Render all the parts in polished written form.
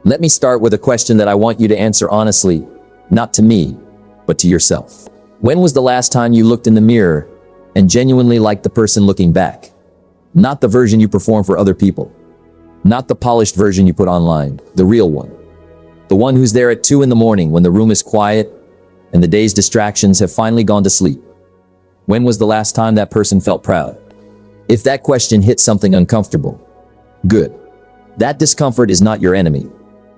Let me start with a question that I want you to answer honestly, not to me, but to yourself. When was the last time you looked in the mirror and genuinely liked the person looking back? Not the version you perform for other people. Not the polished version you put online, the real one. The one who's there at 2 in the morning when the room is quiet and the day's distractions have finally gone to sleep. When was the last time that person felt proud? If that question hit something uncomfortable, good. That discomfort is not your enemy.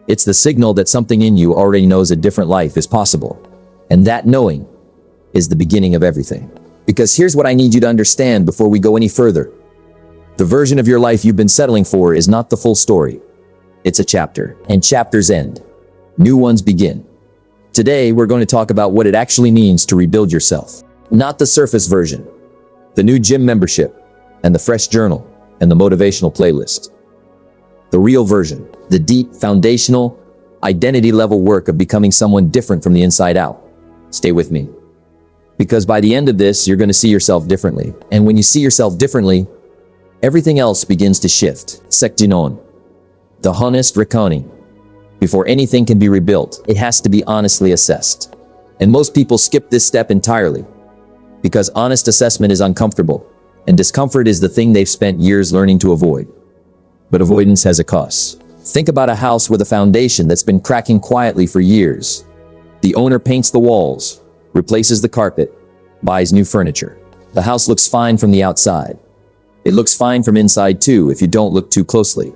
It's the signal that something in you already knows a different life is possible. And that knowing is the beginning of everything. Because here's what I need you to understand before we go any further. The version of your life you've been settling for is not the full story. It's a chapter, and chapters end. New ones begin. Today, we're going to talk about what it actually means to rebuild yourself. Not the surface version, the new gym membership, and the fresh journal, and the motivational playlist. The real version, the deep, foundational, identity-level work of becoming someone different from the inside out. Stay with me. Because by the end of this, you're going to see yourself differently. And when you see yourself differently, everything else begins to shift. Sektinon. The honest recounting. Before anything can be rebuilt, it has to be honestly assessed. And most people skip this step entirely. Because honest assessment is uncomfortable, and discomfort is the thing they've spent years learning to avoid. But avoidance has a cost. Think about a house with a foundation that's been cracking quietly for years. The owner paints the walls, replaces the carpet, buys new furniture. The house looks fine from the outside. It looks fine from inside too if you don't look too closely.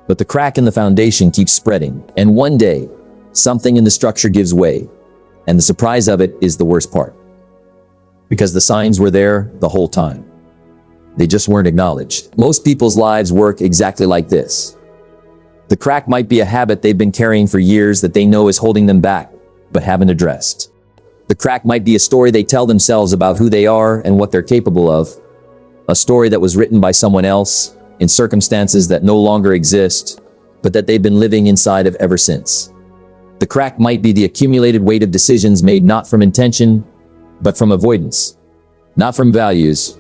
But the crack in the foundation keeps spreading, and one day, something in the structure gives way, and the surprise of it is the worst part. Because the signs were there the whole time. They just weren't acknowledged. Most people's lives work exactly like this. The crack might be a habit they've been carrying for years that they know is holding them back, but haven't addressed. The crack might be a story they tell themselves about who they are and what they're capable of. A story that was written by someone else, in circumstances that no longer exist, but that they've been living inside of ever since. The crack might be the accumulated weight of decisions made not from intention, but from avoidance. Not from values,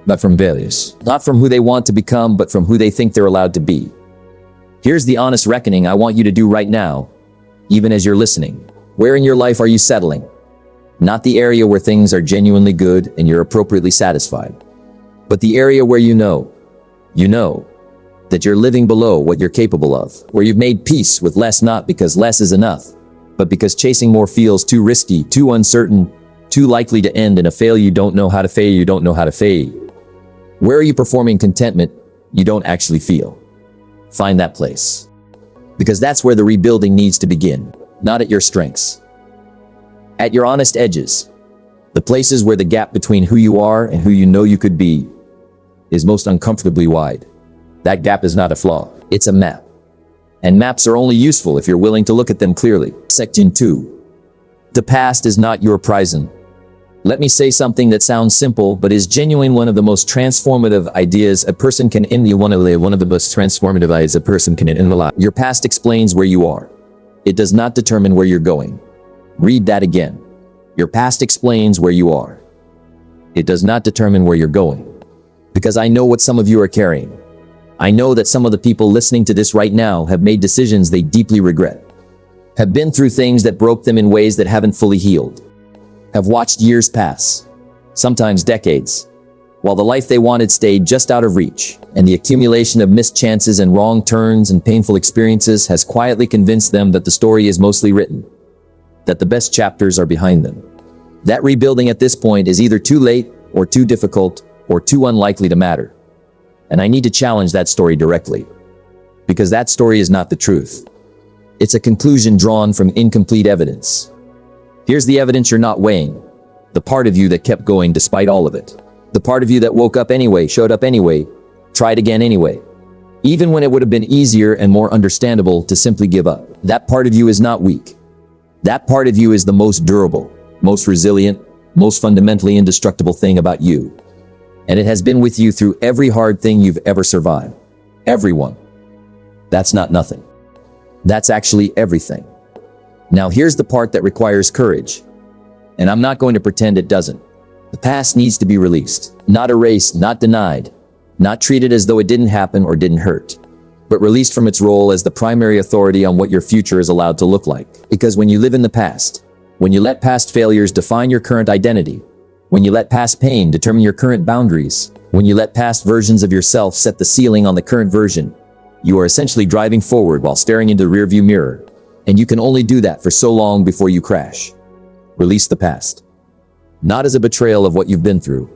but from values. Not from who they want to become, but from who they think they're allowed to be. Here's the honest reckoning I want you to do right now, even as you're listening. Where in your life are you settling? Not the area where things are genuinely good and you're appropriately satisfied, but the area where you know that you're living below what you're capable of, where you've made peace with less, not because less is enough, but because chasing more feels too risky, too uncertain, too likely to end in a fail you don't know how to fail. Where are you performing contentment you don't actually feel? Find that place. Because that's where the rebuilding needs to begin, not at your strengths. At your honest edges, the places where the gap between who you are and who you know you could be is most uncomfortably wide. That gap is not a flaw, it's a map. And maps are only useful if you're willing to look at them clearly. Section 2. The past is not your prison. Let me say something that sounds simple, but is genuine. One of the most transformative ideas a person can in the Your past explains where you are. It does not determine where you're going. Read that again. Your past explains where you are. It does not determine where you're going. Because I know what some of you are carrying. I know that some of the people listening to this right now have made decisions they deeply regret. Have been through things that broke them in ways that haven't fully healed. Have watched years pass, sometimes decades, while the life they wanted stayed just out of reach, and the accumulation of missed chances and wrong turns and painful experiences has quietly convinced them that the story is mostly written, that the best chapters are behind them. That rebuilding at this point is either too late, or too difficult, or too unlikely to matter. And I need to challenge that story directly. Because that story is not the truth. It's a conclusion drawn from incomplete evidence. Here's the evidence you're not weighing. The part of you that kept going despite all of it. The part of you that woke up anyway, showed up anyway, tried again anyway. Even when it would have been easier and more understandable to simply give up. That part of you is not weak. That part of you is the most durable, most resilient, most fundamentally indestructible thing about you. And it has been with you through every hard thing you've ever survived. Everyone. That's not nothing. That's actually everything. Now here's the part that requires courage. And I'm not going to pretend it doesn't. The past needs to be released, not erased, not denied, not treated as though it didn't happen or didn't hurt, but released from its role as the primary authority on what your future is allowed to look like. Because when you live in the past, when you let past failures define your current identity, when you let past pain determine your current boundaries, when you let past versions of yourself set the ceiling on the current version, you are essentially driving forward while staring into the rearview mirror. And you can only do that for so long before you crash. Release the past. Not as a betrayal of what you've been through,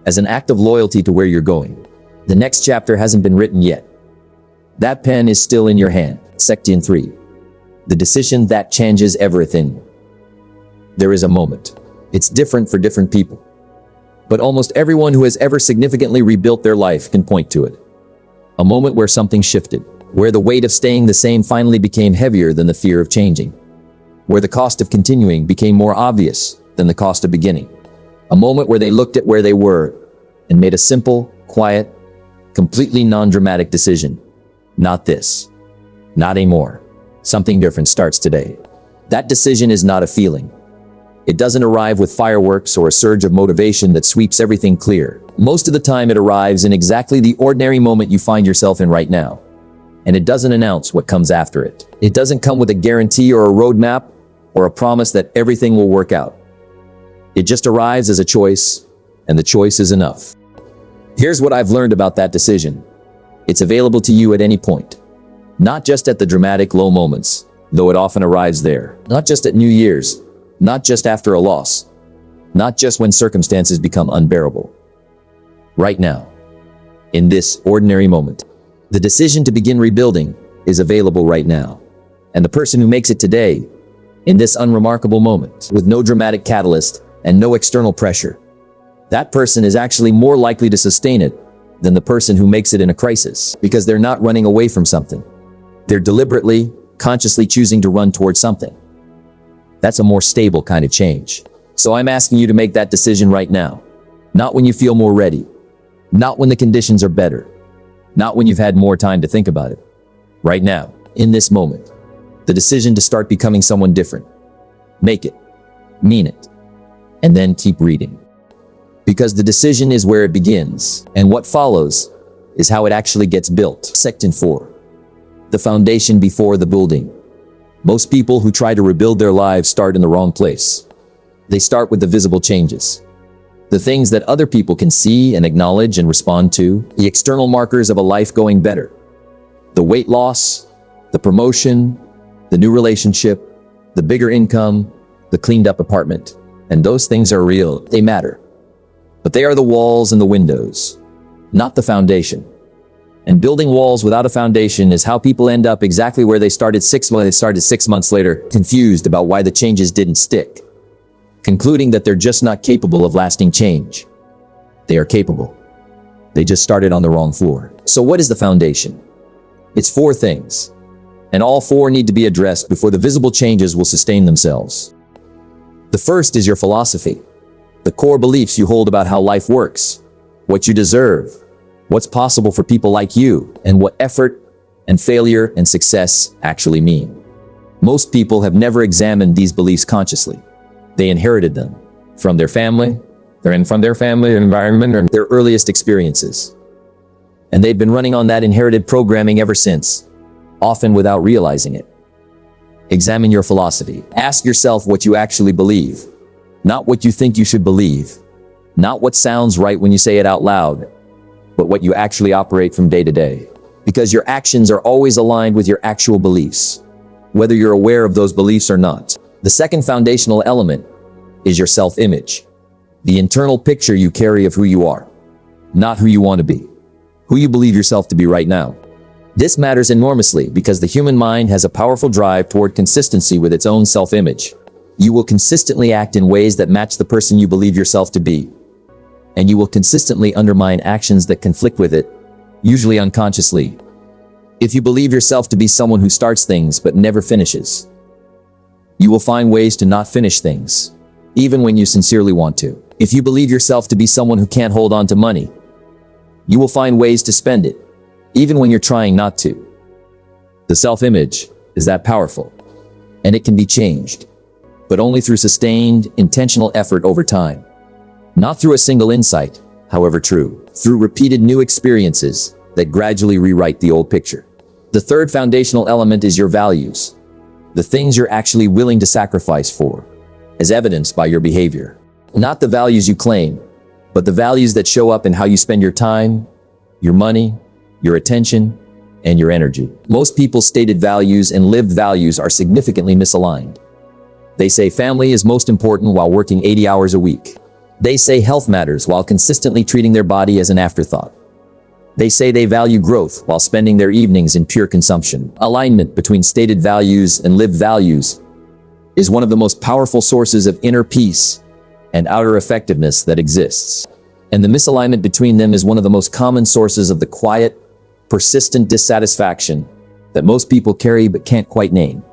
as an act of loyalty to where you're going. The next chapter hasn't been written yet. That pen is still in your hand. Section 3. The decision that changes everything. There is a moment. It's different for different people. But almost everyone who has ever significantly rebuilt their life can point to it. A moment where something shifted, where the weight of staying the same finally became heavier than the fear of changing, where the cost of continuing became more obvious than the cost of beginning. A moment where they looked at where they were and made a simple, quiet, completely non-dramatic decision. Not this. Not anymore. Something different starts today. That decision is not a feeling. It doesn't arrive with fireworks or a surge of motivation that sweeps everything clear. Most of the time it arrives in exactly the ordinary moment you find yourself in right now. And it doesn't announce what comes after it. It doesn't come with a guarantee or a roadmap or a promise that everything will work out. It just arrives as a choice, and the choice is enough. Here's what I've learned about that decision. It's available to you at any point. Not just at the dramatic low moments, though it often arrives there. Not just at New Year's. Not just after a loss. Not just when circumstances become unbearable. Right now. In this ordinary moment. The decision to begin rebuilding is available right now. And the person who makes it today, in this unremarkable moment, with no dramatic catalyst and no external pressure, that person is actually more likely to sustain it than the person who makes it in a crisis, because they're not running away from something. They're deliberately, consciously choosing to run towards something. That's a more stable kind of change. So I'm asking you to make that decision right now. Not when you feel more ready. Not when the conditions are better. Not when you've had more time to think about it. Right now, in this moment. The decision to start becoming someone different. Make it. Mean it. And then keep reading. Because the decision is where it begins, and what follows is how it actually gets built. Section 4. The foundation before the building. Most people who try to rebuild their lives start in the wrong place. They start with the visible changes. The things that other people can see and acknowledge and respond to, the external markers of a life going better. The weight loss, the promotion, the new relationship, the bigger income, the cleaned up apartment. And those things are real, they matter. But they are the walls and the windows, not the foundation. And building walls without a foundation is how people end up exactly where they started 6 months later, confused about why the changes didn't stick. Concluding that they're just not capable of lasting change. They are capable. They just started on the wrong floor. So what is the foundation? It's 4 things. And all 4 need to be addressed before the visible changes will sustain themselves. The first is your philosophy. The core beliefs you hold about how life works, what you deserve, what's possible for people like you, and what effort and failure and success actually mean. Most people have never examined these beliefs consciously. They inherited them from their family, from their family environment, or their earliest experiences. And they've been running on that inherited programming ever since, often without realizing it. Examine your philosophy. Ask yourself what you actually believe, not what you think you should believe, not what sounds right when you say it out loud, but what you actually operate from day to day. Because your actions are always aligned with your actual beliefs, whether you're aware of those beliefs or not. The second foundational element is your self-image, the internal picture you carry of who you are, not who you want to be, who you believe yourself to be right now. This matters enormously because the human mind has a powerful drive toward consistency with its own self-image. You will consistently act in ways that match the person you believe yourself to be. And you will consistently undermine actions that conflict with it, usually unconsciously. If you believe yourself to be someone who starts things but never finishes, you will find ways to not finish things, even when you sincerely want to. If you believe yourself to be someone who can't hold on to money, you will find ways to spend it, even when you're trying not to. The self-image is that powerful, and it can be changed, but only through sustained, intentional effort over time. Not through a single insight, however true, through repeated new experiences that gradually rewrite the old picture. The third foundational element is your values, the things you're actually willing to sacrifice for, as evidenced by your behavior. Not the values you claim, but the values that show up in how you spend your time, your money, your attention, and your energy. Most people's stated values and lived values are significantly misaligned. They say family is most important while working 80 hours a week. They say health matters while consistently treating their body as an afterthought. They say they value growth while spending their evenings in pure consumption. Alignment between stated values and lived values is one of the most powerful sources of inner peace and outer effectiveness that exists. And the misalignment between them is one of the most common sources of the quiet, persistent dissatisfaction that most people carry but can't quite name.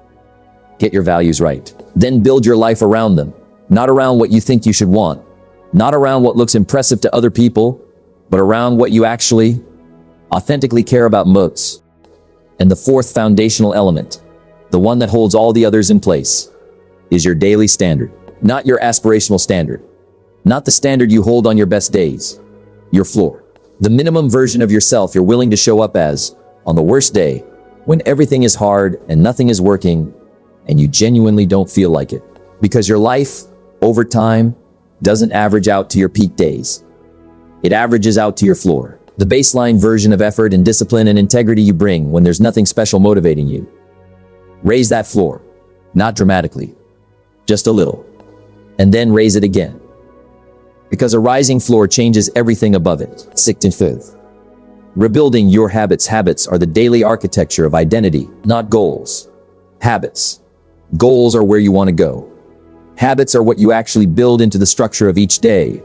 Get your values right. Then build your life around them, not around what you think you should want, not around what looks impressive to other people, but around what you actually, authentically care about most. And the fourth foundational element, the one that holds all the others in place, is your daily standard. Not your aspirational standard. Not the standard you hold on your best days. Your floor. The minimum version of yourself you're willing to show up as on the worst day, when everything is hard and nothing is working, and you genuinely don't feel like it. Because your life, over time, doesn't average out to your peak days. It averages out to your floor. The baseline version of effort and discipline and integrity you bring when there's nothing special motivating you. Raise that floor. Not dramatically. Just a little. And then raise it again. Because a rising floor changes everything above it. Sixth and fifth. Rebuilding your habits. Habits are the daily architecture of identity, not goals. Habits. Goals are where you want to go. Habits are what you actually build into the structure of each day,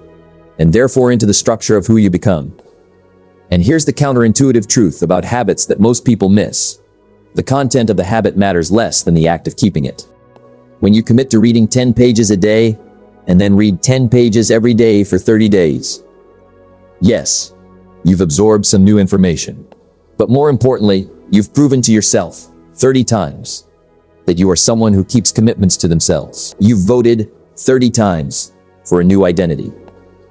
and therefore into the structure of who you become. And here's the counterintuitive truth about habits that most people miss. The content of the habit matters less than the act of keeping it. When you commit to reading 10 pages a day, and then read 10 pages every day for 30 days, yes, you've absorbed some new information. But more importantly, you've proven to yourself 30 times that you are someone who keeps commitments to themselves. You've voted 30 times for a new identity.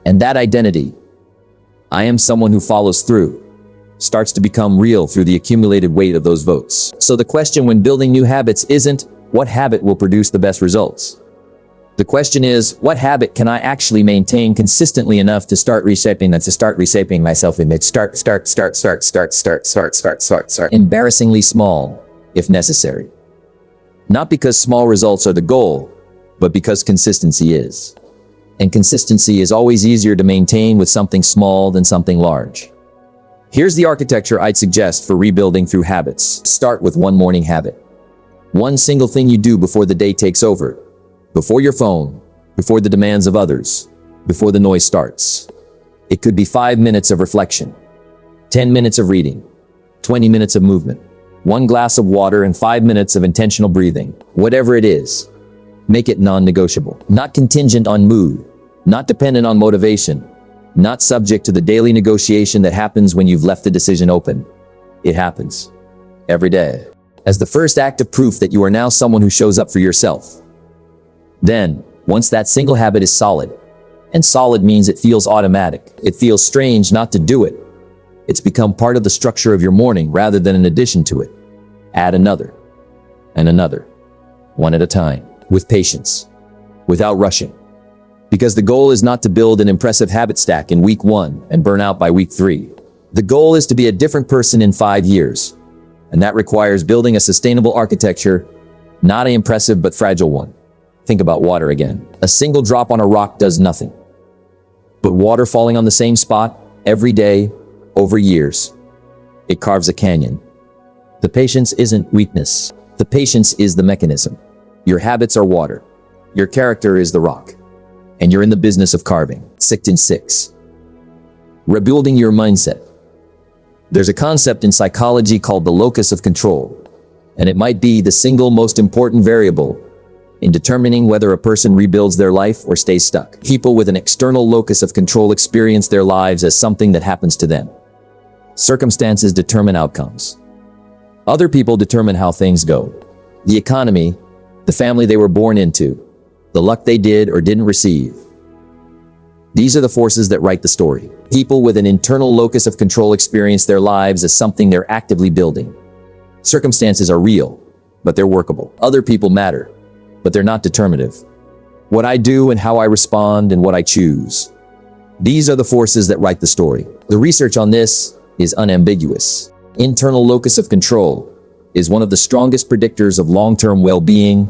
And that identity, I am someone who follows through, starts to become real through the accumulated weight of those votes. So the question when building new habits isn't what habit will produce the best results. The question is, what habit can I actually maintain consistently enough to start reshaping myself image. Start. Embarrassingly small, if necessary. Not because small results are the goal, but because consistency is. And consistency is always easier to maintain with something small than something large. Here's the architecture I'd suggest for rebuilding through habits. Start with one morning habit. One single thing you do before the day takes over. Before your phone, before the demands of others, before the noise starts. It could be 5 minutes of reflection, 10 minutes of reading, 20 minutes of movement, 1 glass of water, and 5 minutes of intentional breathing. Whatever it is, make it non-negotiable. Not contingent on mood, not dependent on motivation, not subject to the daily negotiation that happens when you've left the decision open. It happens. Every day. As the first act of proof that you are now someone who shows up for yourself. Then, once that single habit is solid, and solid means it feels automatic, it feels strange not to do it. It's become part of the structure of your morning rather than an addition to it. Add another, and another, one at a time, with patience, without rushing. Because the goal is not to build an impressive habit stack in week 1 and burn out by week 3. The goal is to be a different person in 5 years. And that requires building a sustainable architecture, not an impressive but fragile one. Think about water again. A single drop on a rock does nothing. But water falling on the same spot, every day, over years, it carves a canyon. The patience isn't weakness. The patience is the mechanism. Your habits are water. Your character is the rock. And you're in the business of carving. 6. Rebuilding your mindset. There's a concept in psychology called the locus of control, and it might be the single most important variable in determining whether a person rebuilds their life or stays stuck. People with an external locus of control experience their lives as something that happens to them. Circumstances determine outcomes. Other people determine how things go. The economy, the family they were born into, the luck they did or didn't receive. These are the forces that write the story. People with an internal locus of control experience their lives as something they're actively building, Circumstances are real, but they're workable. Other people matter, but they're not determinative. What I do and how I respond and what I choose. These are the forces that write the story. The research on this is unambiguous. Internal locus of control is one of the strongest predictors of long-term well-being,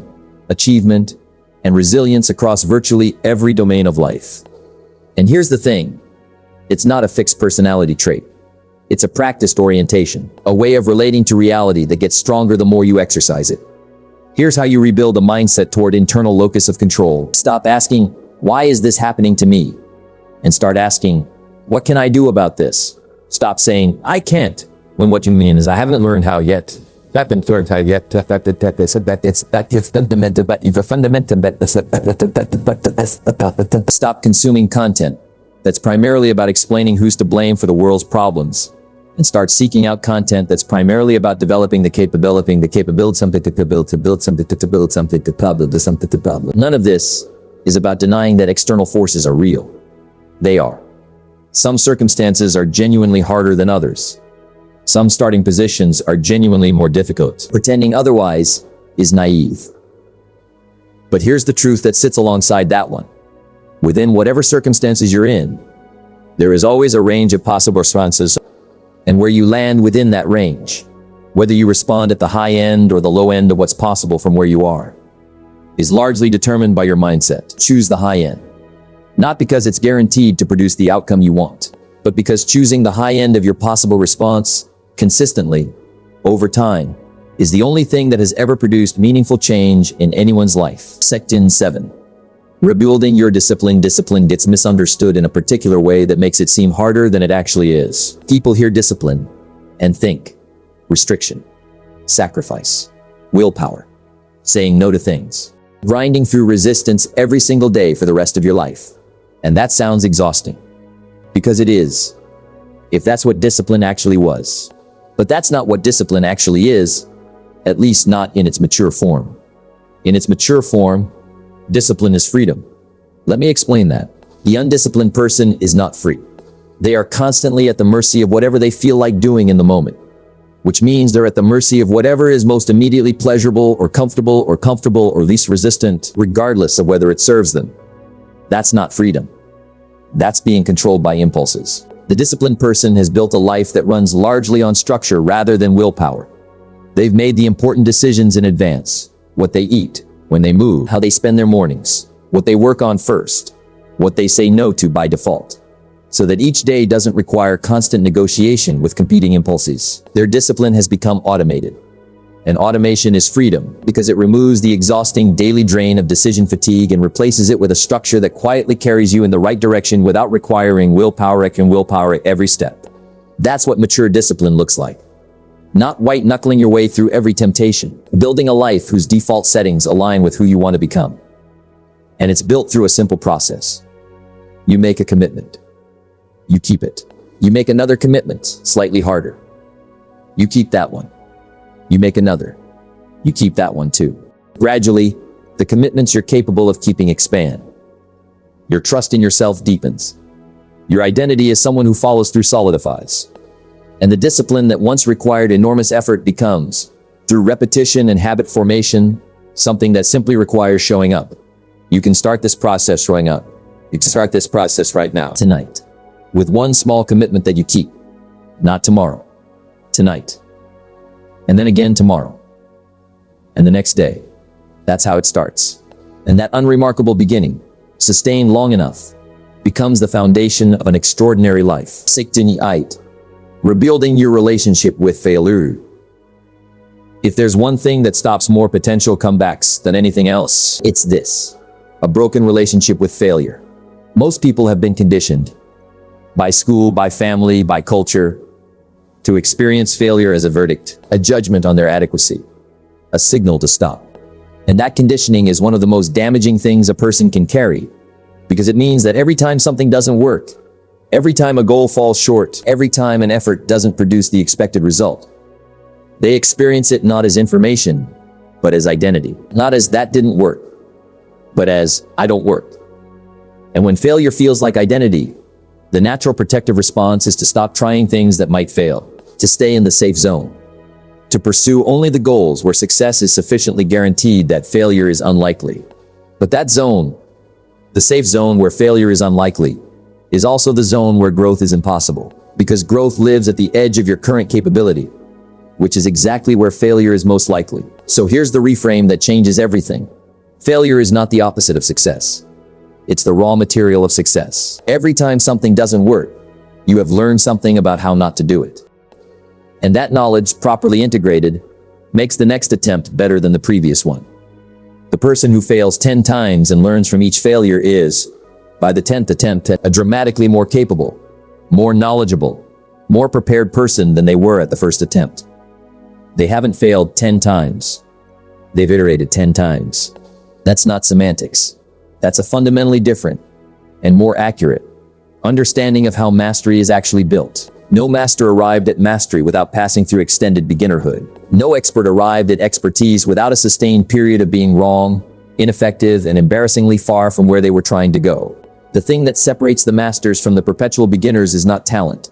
achievement, and resilience across virtually every domain of life. And here's the thing. It's not a fixed personality trait. It's a practiced orientation, a way of relating to reality that gets stronger the more you exercise it. Here's how you rebuild a mindset toward internal locus of control. Stop asking, why is this happening to me? And start asking, what can I do about this? Stop saying, I can't, when what you mean is, I haven't learned how yet. I haven't learned how yet. Stop consuming content that's primarily about explaining who's to blame for the world's problems, and start seeking out content that's primarily about developing the capability to build something. None of this is about denying that external forces are real. They are. Some circumstances are genuinely harder than others. Some starting positions are genuinely more difficult. Pretending otherwise is naive. But here's the truth that sits alongside that one. Within whatever circumstances you're in, there is always a range of possible responses, and where you land within that range, whether you respond at the high end or the low end of what's possible from where you are, is largely determined by your mindset. Choose the high end. Not because it's guaranteed to produce the outcome you want, but because choosing the high end of your possible response consistently, over time, is the only thing that has ever produced meaningful change in anyone's life. Section 7. Rebuilding your discipline. Discipline gets misunderstood in a particular way that makes it seem harder than it actually is. People hear discipline and think restriction, sacrifice, willpower, saying no to things, grinding through resistance every single day for the rest of your life. And that sounds exhausting. Because it is, if that's what discipline actually was. But that's not what discipline actually is, at least not in its mature form. In its mature form, discipline is freedom. Let me explain that. The undisciplined person is not free. They are constantly at the mercy of whatever they feel like doing in the moment, which means they're at the mercy of whatever is most immediately pleasurable or comfortable or least resistant, regardless of whether it serves them. That's not freedom. That's being controlled by impulses. The disciplined person has built a life that runs largely on structure rather than willpower. They've made the important decisions in advance: what they eat, when they move, how they spend their mornings, what they work on first, what they say no to by default, so that each day doesn't require constant negotiation with competing impulses. Their discipline has become automated. And automation is freedom because it removes the exhausting daily drain of decision fatigue and replaces it with a structure that quietly carries you in the right direction without requiring willpower at every step. That's what mature discipline looks like. Not white-knuckling your way through every temptation, building a life whose default settings align with who you want to become. And it's built through a simple process. You make a commitment. You keep it. You make another commitment, slightly harder. You keep that one. You make another. You keep that one too. Gradually, the commitments you're capable of keeping expand. Your trust in yourself deepens. Your identity as someone who follows through solidifies. And the discipline that once required enormous effort becomes, through repetition and habit formation, something that simply requires showing up. You can start this process showing up. You can start this process right now, tonight, with one small commitment that you keep. Not tomorrow, tonight. And then again tomorrow. And the next day. That's how it starts. And that unremarkable beginning, sustained long enough, becomes the foundation of an extraordinary life. Section 8. Rebuilding your relationship with failure. If there's one thing that stops more potential comebacks than anything else, it's this: a broken relationship with failure. Most people have been conditioned, by school, by family, by culture, to experience failure as a verdict, a judgment on their adequacy, a signal to stop. And that conditioning is one of the most damaging things a person can carry, because it means that every time something doesn't work, every time a goal falls short, every time an effort doesn't produce the expected result, they experience it not as information, but as identity. Not as that didn't work, but as I don't work. And when failure feels like identity, the natural protective response is to stop trying things that might fail, to stay in the safe zone. To pursue only the goals where success is sufficiently guaranteed that failure is unlikely. But that zone, the safe zone where failure is unlikely, is also the zone where growth is impossible. Because growth lives at the edge of your current capability, which is exactly where failure is most likely. So here's the reframe that changes everything. Failure is not the opposite of success. It's the raw material of success. Every time something doesn't work, you have learned something about how not to do it. And that knowledge, properly integrated, makes the next attempt better than the previous one. The person who fails 10 times and learns from each failure is, by the 10th attempt, a dramatically more capable, more knowledgeable, more prepared person than they were at the first attempt. They haven't failed 10 times. They've iterated 10 times. That's not semantics. That's a fundamentally different and more accurate understanding of how mastery is actually built. No master arrived at mastery without passing through extended beginnerhood. No expert arrived at expertise without a sustained period of being wrong, ineffective, and embarrassingly far from where they were trying to go. The thing that separates the masters from the perpetual beginners is not talent.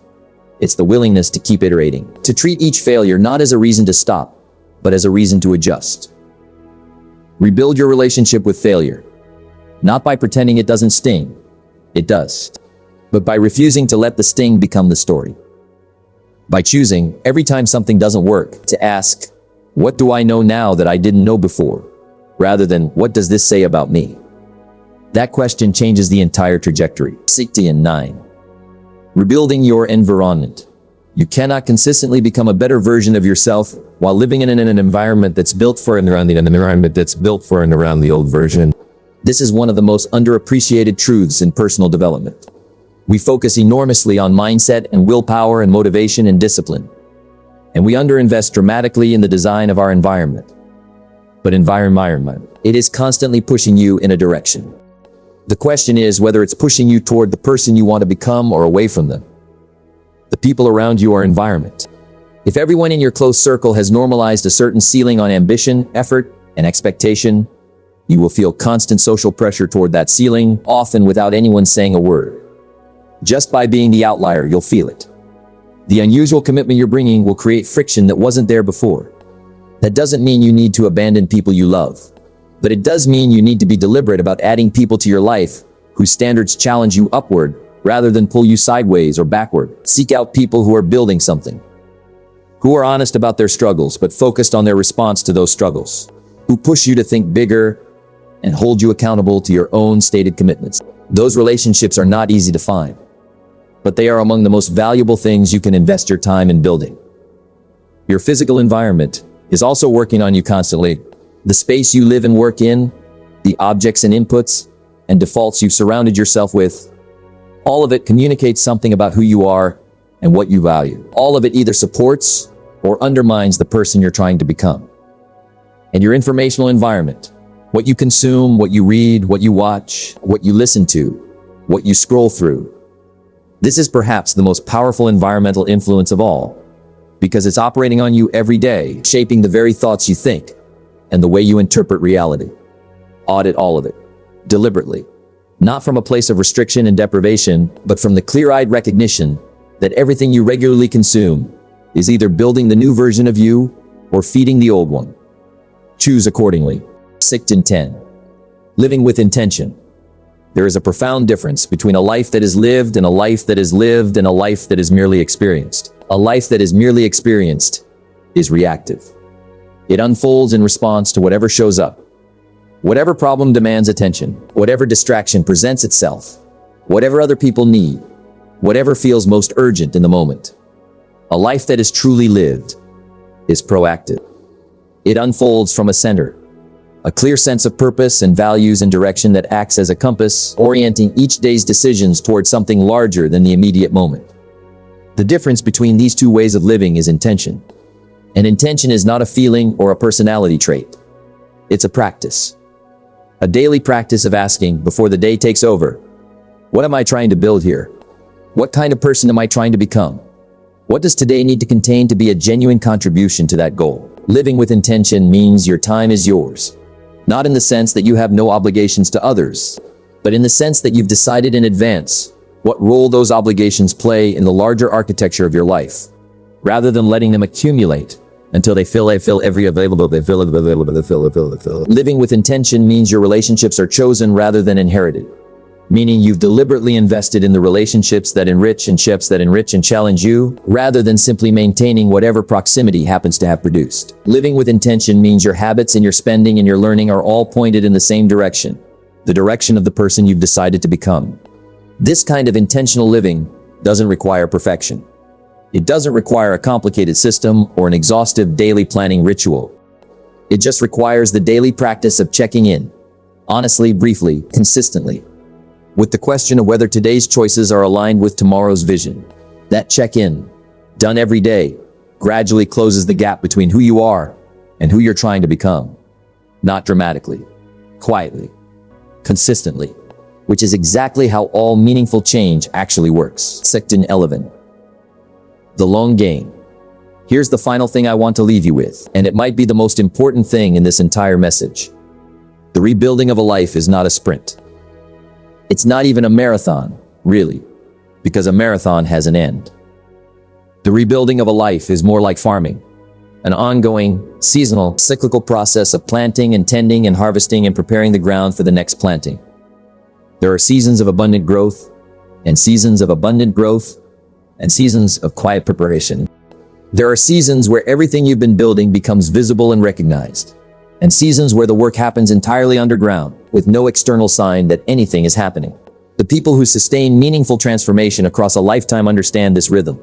It's the willingness to keep iterating, to treat each failure not as a reason to stop, but as a reason to adjust. Rebuild your relationship with failure, not by pretending it doesn't sting. It does. But by refusing to let the sting become the story. By choosing, every time something doesn't work, to ask, what do I know now that I didn't know before? Rather than, what does this say about me? That question changes the entire trajectory. 9. Rebuilding your environment. You cannot consistently become a better version of yourself while living in an environment that's built for and around the old version. This is one of the most underappreciated truths in personal development. We focus enormously on mindset and willpower and motivation and discipline. And we underinvest dramatically in the design of our environment. But environment, it is constantly pushing you in a direction. The question is whether it's pushing you toward the person you want to become or away from them. The people around you are environment. If everyone in your close circle has normalized a certain ceiling on ambition, effort, and expectation, you will feel constant social pressure toward that ceiling, often without anyone saying a word. Just by being the outlier, you'll feel it. The unusual commitment you're bringing will create friction that wasn't there before. That doesn't mean you need to abandon people you love, but it does mean you need to be deliberate about adding people to your life whose standards challenge you upward rather than pull you sideways or backward. Seek out people who are building something, who are honest about their struggles but focused on their response to those struggles, who push you to think bigger and hold you accountable to your own stated commitments. Those relationships are not easy to find, but they are among the most valuable things you can invest your time in building. Your physical environment is also working on you constantly. The space you live and work in, the objects and inputs and defaults you've surrounded yourself with, all of it communicates something about who you are and what you value. All of it either supports or undermines the person you're trying to become. And your informational environment, what you consume, what you read, what you watch, what you listen to, what you scroll through, this is perhaps the most powerful environmental influence of all, because it's operating on you every day, shaping the very thoughts you think and the way you interpret reality. Audit all of it, deliberately, not from a place of restriction and deprivation, but from the clear-eyed recognition that everything you regularly consume is either building the new version of you or feeding the old one. Choose accordingly. 10. Living with intention. There is a profound difference between a life that is lived and a life that is lived and a life that is merely experienced. A life that is merely experienced is reactive. It unfolds in response to whatever shows up. Whatever problem demands attention, whatever distraction presents itself, whatever other people need, whatever feels most urgent in the moment. A life that is truly lived is proactive. It unfolds from a center, a clear sense of purpose and values and direction that acts as a compass, orienting each day's decisions towards something larger than the immediate moment. The difference between these two ways of living is intention. And intention is not a feeling or a personality trait. It's a practice. A daily practice of asking, before the day takes over, what am I trying to build here? What kind of person am I trying to become? What does today need to contain to be a genuine contribution to that goal? Living with intention means your time is yours. Not in the sense that you have no obligations to others, but in the sense that you've decided in advance what role those obligations play in the larger architecture of your life, rather than letting them accumulate until they fill every available. Living with intention means your relationships are chosen rather than inherited. Meaning you've deliberately invested in the relationships that enrich and challenge you, rather than simply maintaining whatever proximity happens to have produced. Living with intention means your habits and your spending and your learning are all pointed in the same direction, the direction of the person you've decided to become. This kind of intentional living doesn't require perfection. It doesn't require a complicated system or an exhaustive daily planning ritual. It just requires the daily practice of checking in, honestly, briefly, consistently, with the question of whether today's choices are aligned with tomorrow's vision. That check-in, done every day, gradually closes the gap between who you are and who you're trying to become. Not dramatically, quietly, consistently, which is exactly how all meaningful change actually works. Section 11. The long game. Here's the final thing I want to leave you with, and it might be the most important thing in this entire message. The rebuilding of a life is not a sprint. It's not even a marathon, really, because a marathon has an end. The rebuilding of a life is more like farming, an ongoing, seasonal, cyclical process of planting and tending and harvesting and preparing the ground for the next planting. There are seasons of abundant growth, and seasons of abundant growth, and seasons of quiet preparation. There are seasons where everything you've been building becomes visible and recognized, and seasons where the work happens entirely underground, with no external sign that anything is happening. The people who sustain meaningful transformation across a lifetime understand this rhythm.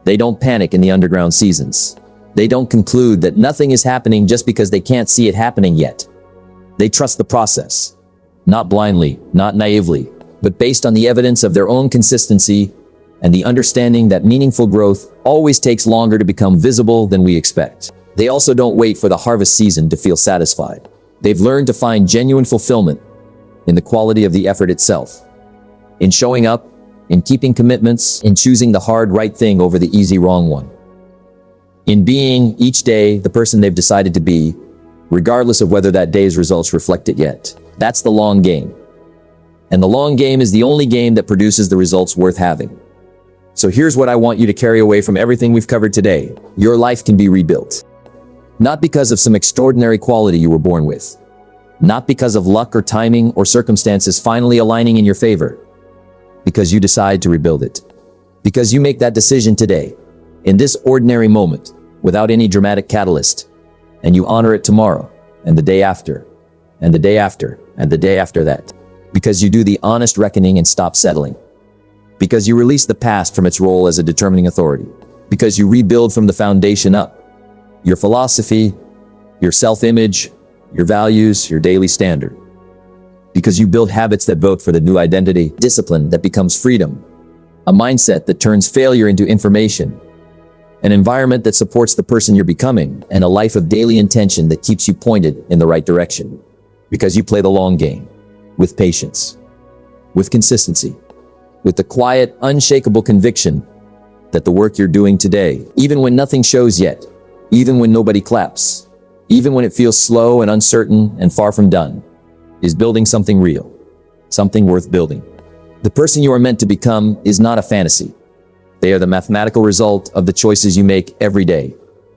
They don't panic in the underground seasons. They don't conclude that nothing is happening just because they can't see it happening yet. They trust the process, not blindly, not naively, but based on the evidence of their own consistency and the understanding that meaningful growth always takes longer to become visible than we expect. They also don't wait for the harvest season to feel satisfied. They've learned to find genuine fulfillment in the quality of the effort itself, in showing up, in keeping commitments, in choosing the hard right thing over the easy wrong one, in being each day the person they've decided to be, regardless of whether that day's results reflect it yet. That's the long game. And the long game is the only game that produces the results worth having. So here's what I want you to carry away from everything we've covered today. Your life can be rebuilt. Not because of some extraordinary quality you were born with. Not because of luck or timing or circumstances finally aligning in your favor. Because you decide to rebuild it. Because you make that decision today, in this ordinary moment, without any dramatic catalyst. And you honor it tomorrow, and the day after, and the day after, and the day after that. Because you do the honest reckoning and stop settling. Because you release the past from its role as a determining authority. Because you rebuild from the foundation up. Your philosophy, your self-image, your values, your daily standard. Because you build habits that vote for the new identity, discipline that becomes freedom, a mindset that turns failure into information, an environment that supports the person you're becoming, and a life of daily intention that keeps you pointed in the right direction. Because you play the long game, with patience, with consistency, with the quiet, unshakable conviction that the work you're doing today, even when nothing shows yet, even when nobody claps, even when it feels slow and uncertain and far from done, is building something real, something worth building. The person you are meant to become is not a fantasy. They are the mathematical result of the choices you make every day.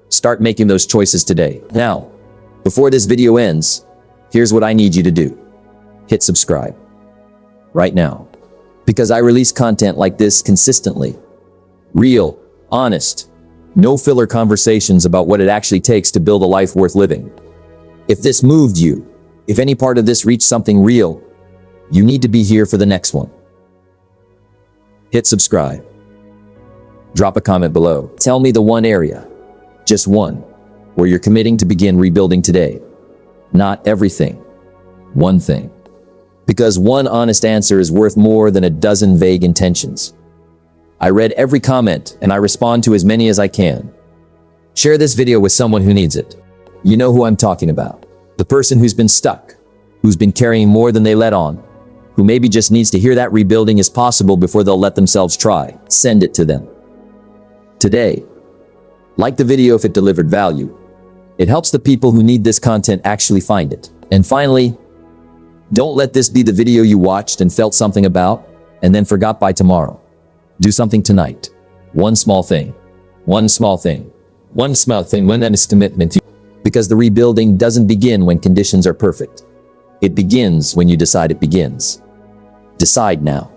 Start making those choices today. Now, before this video ends, here's what I need you to do. Hit subscribe. Right now. Because I release content like this consistently. Real, honest, no filler conversations about what it actually takes to build a life worth living. If this moved you, if any part of this reached something real, you need to be here for the next one. Hit subscribe. Drop a comment below. Tell me the one area, just one, where you're committing to begin rebuilding today. Not everything. One thing. Because one honest answer is worth more than a dozen vague intentions. I read every comment and I respond to as many as I can. Share this video with someone who needs it. You know who I'm talking about. The person who's been stuck, who's been carrying more than they let on, who maybe just needs to hear that rebuilding is possible before they'll let themselves try. Send it to them. Today. Like the video if it delivered value. It helps the people who need this content actually find it. And finally, don't let this be the video you watched and felt something about, and then forgot by tomorrow. Do something tonight. One small thing. One small thing. One small thing, one honest commitment. Because the rebuilding doesn't begin when conditions are perfect. It begins when you decide it begins. Decide now.